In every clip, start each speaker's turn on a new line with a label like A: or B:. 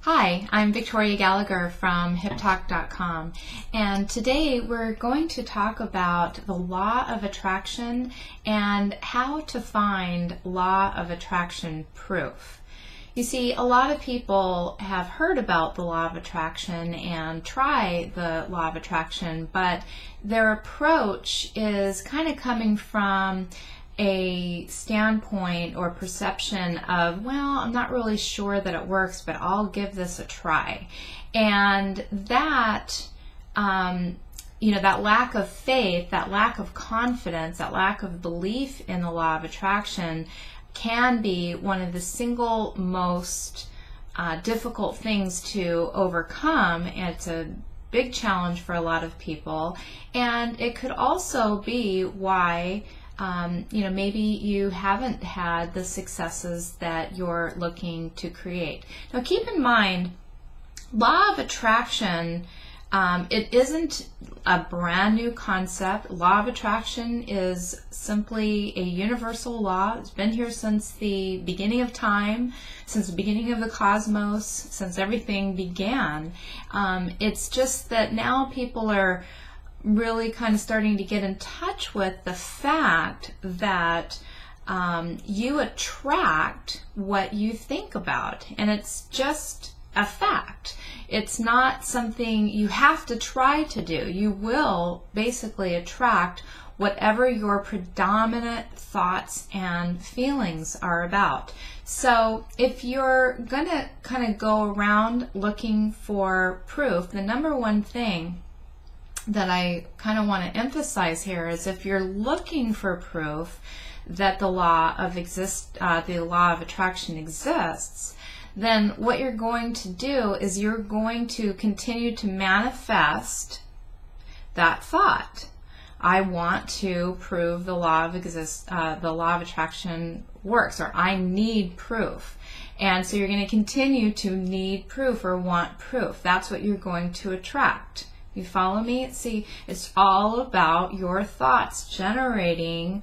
A: Hi, I'm Victoria Gallagher from hiptalk.com, and today we're going to talk about the law of attraction and how to find law of attraction proof. You see, a lot of people have heard about the law of attraction and try the law of attraction, but their approach is kind of coming from a standpoint or perception of, well, I'm not really sure that it works, but I'll give this a try. And that, that lack of faith, that lack of confidence, that lack of belief in the law of attraction can be one of the single most difficult things to overcome. And it's a big challenge for a lot of people. And it could also be why maybe you haven't had the successes that you're looking to create. Now keep in mind, law of attraction, it isn't a brand new concept. Law of attraction is simply a universal law. It's been here since the beginning of time, since the beginning of the cosmos, since everything began. It's just that now people are really kind of starting to get in touch with the fact that you attract what you think about, and it's just a fact. It's not something you have to try to do. You will basically attract whatever your predominant thoughts and feelings are about. So if you're going to kind of go around looking for proof, the number one thing that I kind of want to emphasize here is, if you're looking for proof that the law of attraction exists, then what you're going to do is you're going to continue to manifest that thought. I want to prove the law of attraction works, or I need proof. And so you're going to continue to need proof or want proof. That's what you're going to attract. You follow me? See, it's all about your thoughts generating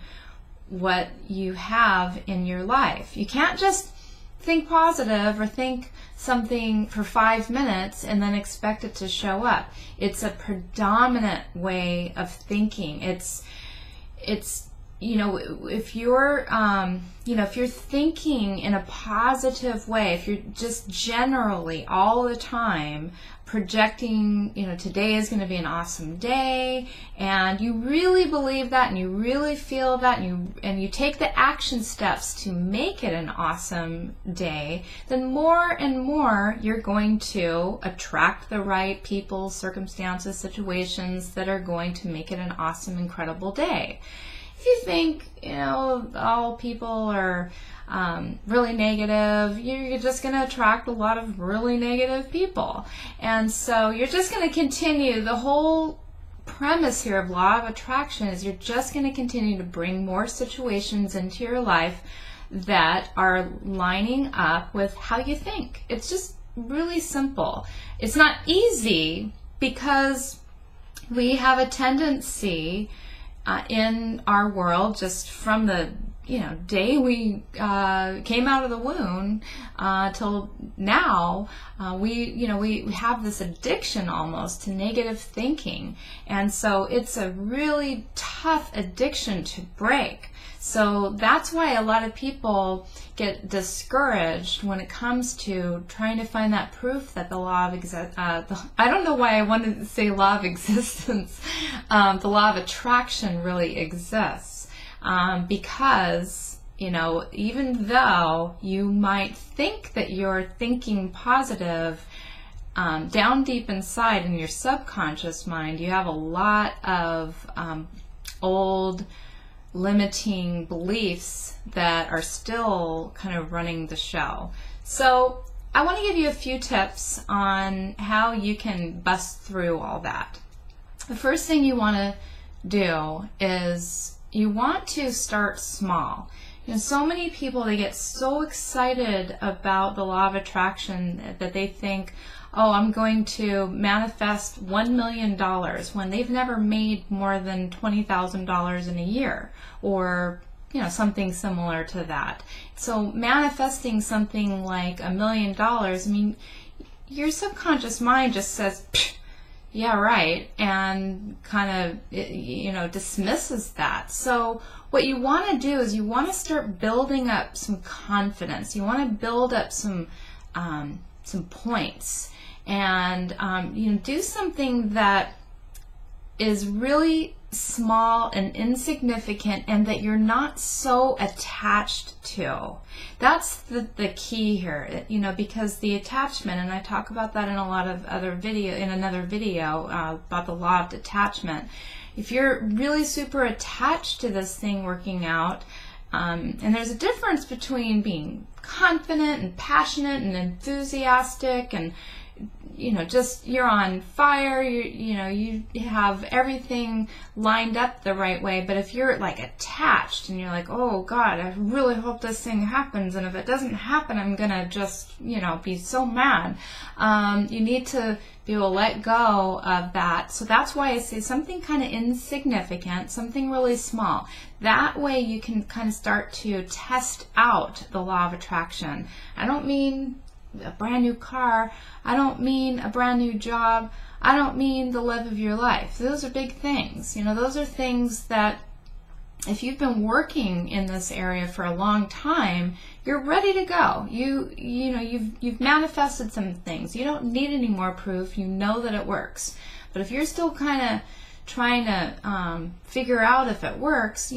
A: what you have in your life. You can't just think positive or think something for 5 minutes and then expect it to show up. It's a predominant way of thinking. It's if you're thinking in a positive way, if you're just generally all the time projecting, today is going to be an awesome day, and you really believe that and you really feel that, and you take the action steps to make it an awesome day, then more and more you're going to attract the right people, circumstances, situations that are going to make it an awesome, incredible day. If you think, all people are really negative, you're just going to attract a lot of really negative people. And so you're just going to continue. The whole premise here of law of attraction is you're just going to continue to bring more situations into your life that are lining up with how you think. It's just really simple. It's not easy because we have a tendency in our world, just from the day we came out of the womb till now, we have this addiction almost to negative thinking, and so it's a really tough addiction to break. So that's why a lot of people get discouraged when it comes to trying to find that proof that the law of I don't know why I wanted to say law of existence, the law of attraction really exists, because even though you might think that you're thinking positive, down deep inside in your subconscious mind, you have a lot of old limiting beliefs that are still kind of running the show. So I want to give you a few tips on how you can bust through all that. The first thing you want to do is you want to start small. So many people, they get so excited about the law of attraction that they think, oh, I'm going to manifest $1 million when they've never made more than $20,000 in a year, or something similar to that. So manifesting something like $1 million, I mean, your subconscious mind just says, yeah, right, and kind of, dismisses that. So what you want to do is you want to start building up some confidence. You want to build up some points, and do something that is really small and insignificant, and that you're not so attached to. That's the key here, because the attachment, and I talk about that in a lot of other another video about the law of detachment. If you're really super attached to this thing working out, and there's a difference between being confident and passionate and enthusiastic and just you're on fire, you have everything lined up the right way. But if you're like attached and you're like, oh God, I really hope this thing happens, and if it doesn't happen, I'm gonna just be so mad. You need to be able to let go of that. So that's why I say something kind of insignificant, something really small. That way you can kind of start to test out the law of attraction. I don't mean a brand new car. I don't mean a brand new job. I don't mean the love of your life. Those are big things. Those are things that if you've been working in this area for a long time, you're ready to go. You've manifested some things. You don't need any more proof. You know that it works. But if you're still kind of trying to figure out if it works,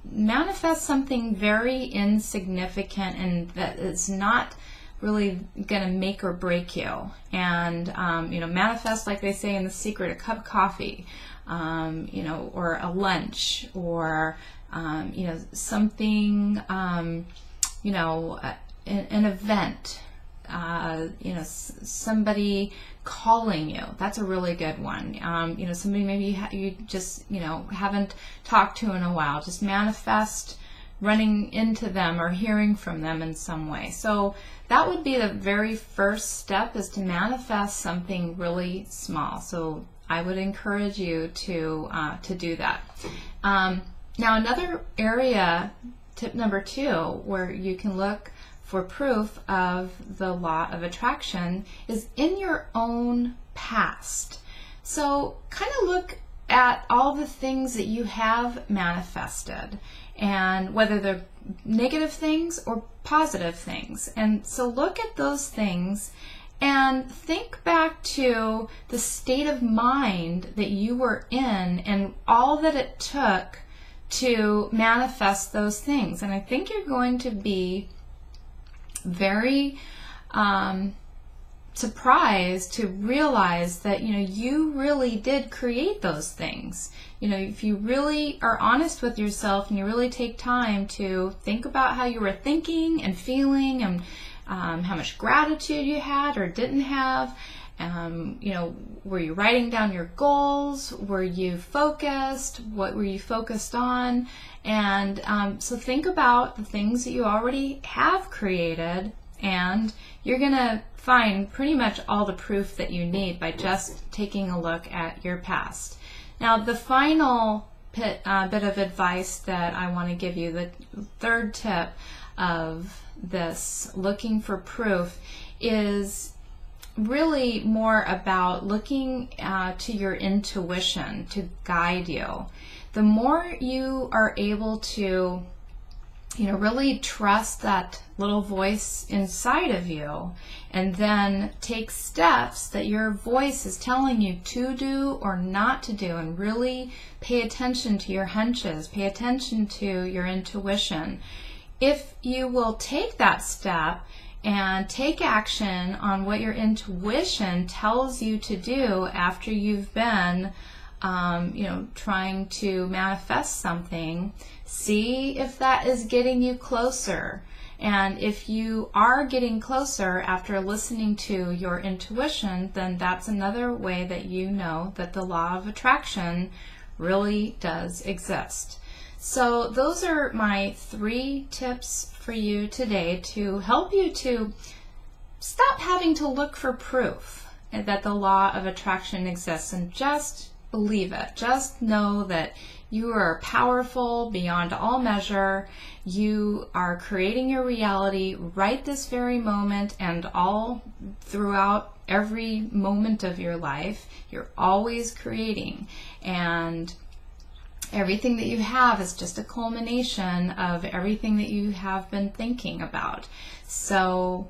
A: manifest something very insignificant and that is not really going to make or break you. And manifest, like they say in The Secret, a cup of coffee, or a lunch, or something, an event, somebody calling you. That's a really good one. Somebody maybe you just haven't talked to in a while. Just manifest running into them or hearing from them in some way. So that would be the very first step, is to manifest something really small. So I would encourage you to do that. Now another area, tip number 2, where you can look for proof of the law of attraction, is in your own past. So kind of look at all the things that you have manifested, and whether they're negative things or positive things. And so look at those things and think back to the state of mind that you were in and all that it took to manifest those things. And I think you're going to be very surprised to realize that you really did create those things. If you really are honest with yourself and you really take time to think about how you were thinking and feeling, and how much gratitude you had or didn't have, were you writing down your goals? Were you focused? What were you focused on? And so think about the things that you already have created, and you're going to find pretty much all the proof that you need by just taking a look at your past. Now, the final bit of advice that I want to give you, the third tip of this looking for proof, is really more about looking to your intuition to guide you. The more you are able to really trust that little voice inside of you, and then take steps that your voice is telling you to do or not to do, and really pay attention to your hunches, pay attention to your intuition. If you will take that step and take action on what your intuition tells you to do after you've been trying to manifest something, see if that is getting you closer. And if you are getting closer after listening to your intuition, then that's another way that you know that the law of attraction really does exist. So those are my 3 tips for you today to help you to stop having to look for proof that the law of attraction exists, and just believe it. Just know that you are powerful beyond all measure. You are creating your reality right this very moment and all throughout every moment of your life. You're always creating, and everything that you have is just a culmination of everything that you have been thinking about. So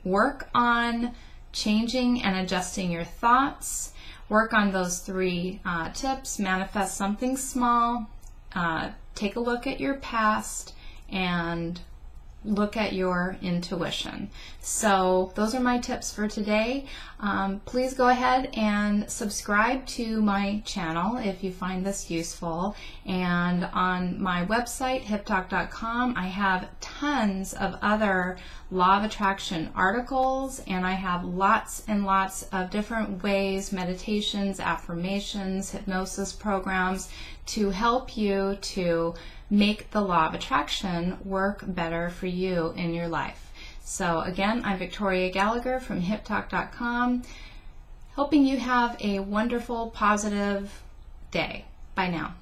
A: work on changing and adjusting your thoughts. Work on those 3 tips. Manifest something small. Take a look at your past and look at your intuition. So those are my tips for today. Please go ahead and subscribe to my channel if you find this useful. And on my website, hiptalk.com, I have tons of other law of attraction articles, and I have lots and lots of different ways, meditations, affirmations, hypnosis programs to help you to make the law of attraction work better for you in your life. So again, I'm Victoria Gallagher from hiptalk.com, hoping you have a wonderful, positive day. Bye now.